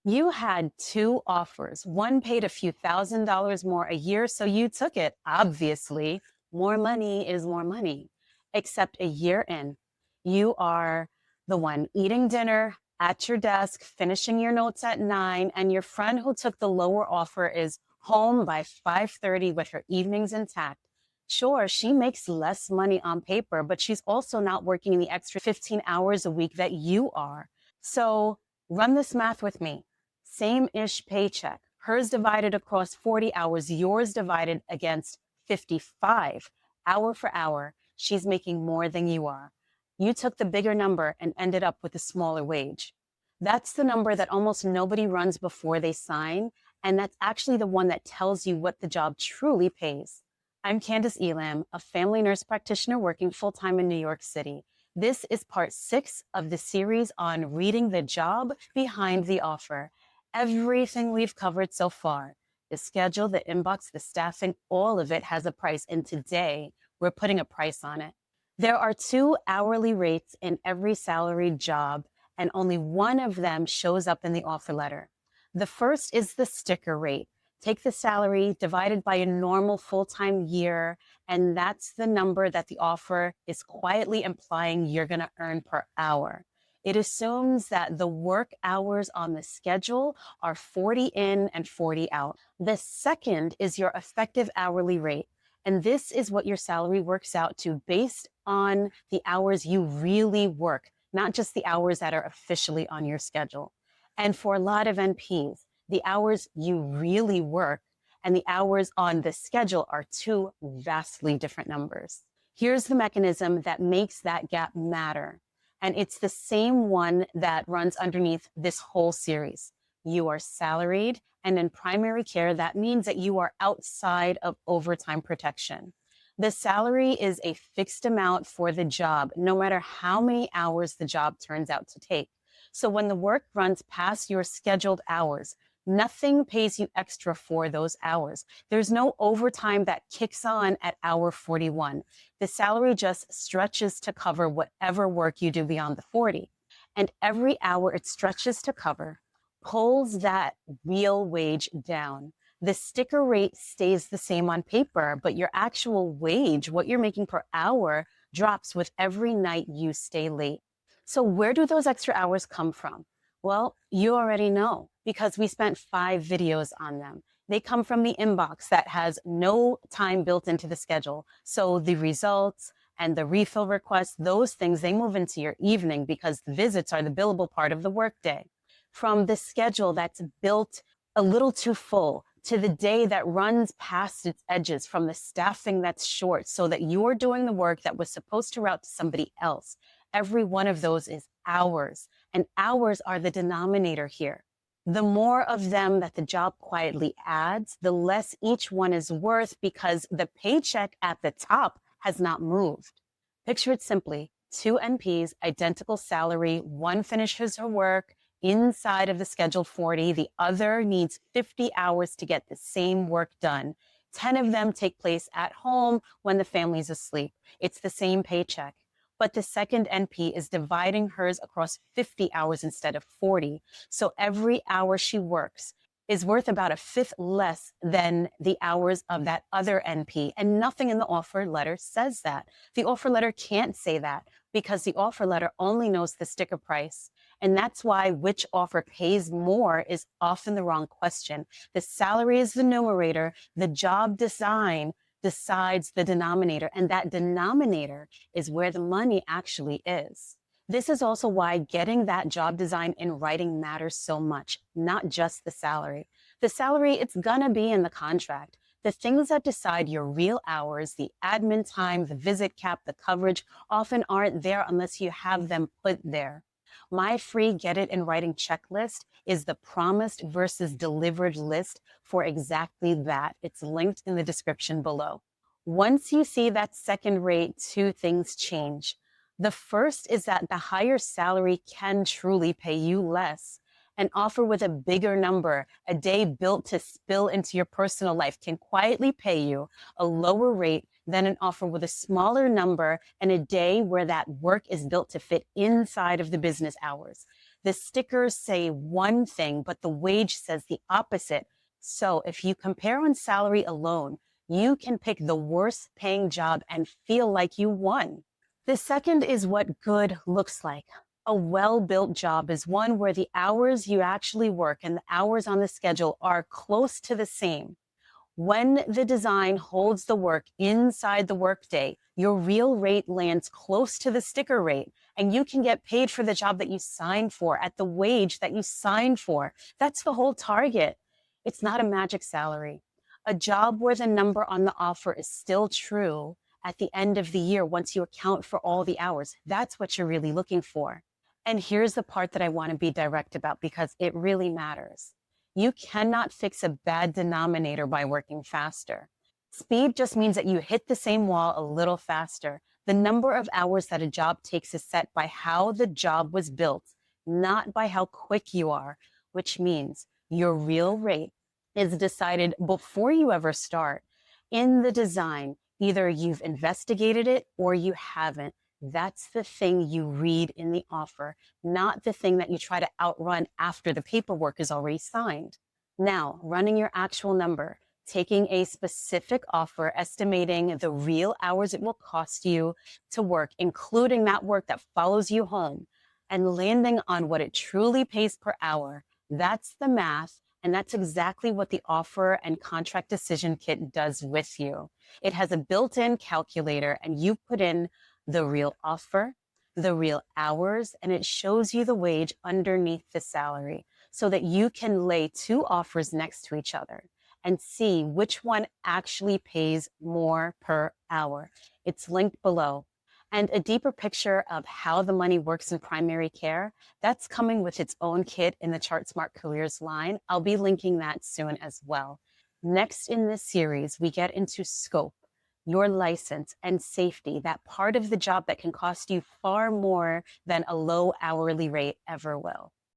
You had two offers. One paid a few $1,000s more a year, so you took it. Obviously, more money is more money. Except a year in, you are the one eating dinner at your desk, finishing your notes at 9, and your friend who took the lower offer is home by 5:30 with her evenings intact. Sure, she makes less money on paper, but she's also not working the extra 15 hours a week that you are. So run this math with me. Same-ish paycheck. Hers divided across 40 hours, yours divided against 55. Hour for hour, she's making more than you are. You took the bigger number and ended up with a smaller wage. That's the number that almost nobody runs before they sign, and that's actually the one that tells you what the job truly pays. I'm Candace Elam, a family nurse practitioner working full-time in New York City. This is part 6 of the series on reading the job behind the offer. Everything we've covered so far, the schedule, the inbox, the staffing, all of it has a price. And today we're putting a price on it. There are 2 hourly rates in every salaried job, and only one of them shows up in the offer letter. The first is the sticker rate. Take the salary divided by a normal full-time year, and that's the number that the offer is quietly implying you're going to earn per hour. It assumes that the work hours on the schedule are 40 in and 40 out. The second is your effective hourly rate. And this is what your salary works out to based on the hours you really work, not just the hours that are officially on your schedule. And for a lot of NPs, the hours you really work and the hours on the schedule are two vastly different numbers. Here's the mechanism that makes that gap matter. And it's the same one that runs underneath this whole series. You are salaried, and in primary care, that means that you are outside of overtime protection. The salary is a fixed amount for the job, no matter how many hours the job turns out to take. So when the work runs past your scheduled hours, nothing pays you extra for those hours. There's no overtime that kicks on at hour 41. The salary just stretches to cover whatever work you do beyond the 40. And every hour it stretches to cover pulls that real wage down. The sticker rate stays the same on paper, but your actual wage, what you're making per hour, drops with every night you stay late. So where do those extra hours come from? Well, you already know because we spent 5 videos on them. They come from the inbox that has no time built into the schedule. So the results and the refill requests, those things, they move into your evening because the visits are the billable part of the workday. From the schedule that's built a little too full to the day that runs past its edges, from the staffing that's short so that you're doing the work that was supposed to route to somebody else. Every one of those is hours, and hours are the denominator here. The more of them that the job quietly adds, the less each one is worth because the paycheck at the top has not moved. Picture it simply. 2 NPs, identical salary, one finishes her work inside of the scheduled 40, the other needs 50 hours to get the same work done. 10 of them take place at home when the family's asleep. It's the same paycheck. But the second NP is dividing hers across 50 hours instead of 40. So every hour she works is worth about a fifth less than the hours of that other NP. And nothing in the offer letter says that. The offer letter can't say that because the offer letter only knows the sticker price. And that's why which offer pays more is often the wrong question. The salary is the numerator, the job design decides the denominator, and that denominator is where the money actually is. This is also why getting that job design in writing matters so much, not just the salary. The salary, it's gonna be in the contract. The things that decide your real hours, the admin time, the visit cap, the coverage, often aren't there unless you have them put there. My free Get It in Writing checklist is the promised versus delivered list for exactly that. It's linked in the description below. Once you see that second rate, 2 things change. The first is that the higher salary can truly pay you less. An offer with a bigger number, a day built to spill into your personal life, can quietly pay you a lower rate than an offer with a smaller number and a day where that work is built to fit inside of the business hours. The stickers say one thing, but the wage says the opposite. So if you compare on salary alone, you can pick the worst paying job and feel like you won. The second is what good looks like. A well-built job is one where the hours you actually work and the hours on the schedule are close to the same. When the design holds the work inside the workday, your real rate lands close to the sticker rate, and you can get paid for the job that you signed for at the wage that you signed for. That's the whole target. It's not a magic salary. A job where the number on the offer is still true at the end of the year once you account for all the hours. That's what you're really looking for. And here's the part that I want to be direct about because it really matters. You cannot fix a bad denominator by working faster. Speed just means that you hit the same wall a little faster. The number of hours that a job takes is set by how the job was built, not by how quick you are, which means your real rate is decided before you ever start. In the design, either you've investigated it or you haven't. That's the thing you read in the offer, not the thing that you try to outrun after the paperwork is already signed. Now, running your actual number, taking a specific offer, estimating the real hours it will cost you to work, including that work that follows you home, and landing on what it truly pays per hour. That's the math. And that's exactly what the offer and contract decision kit does with you. It has a built-in calculator, and you put in the real offer, the real hours, and it shows you the wage underneath the salary so that you can lay two offers next to each other and see which one actually pays more per hour. It's linked below. And a deeper picture of how the money works in primary care, that's coming with its own kit in the Chart Smart Careers line. I'll be linking that soon as well. Next in this series, we get into scope, your license, and safety, that part of the job that can cost you far more than a low hourly rate ever will.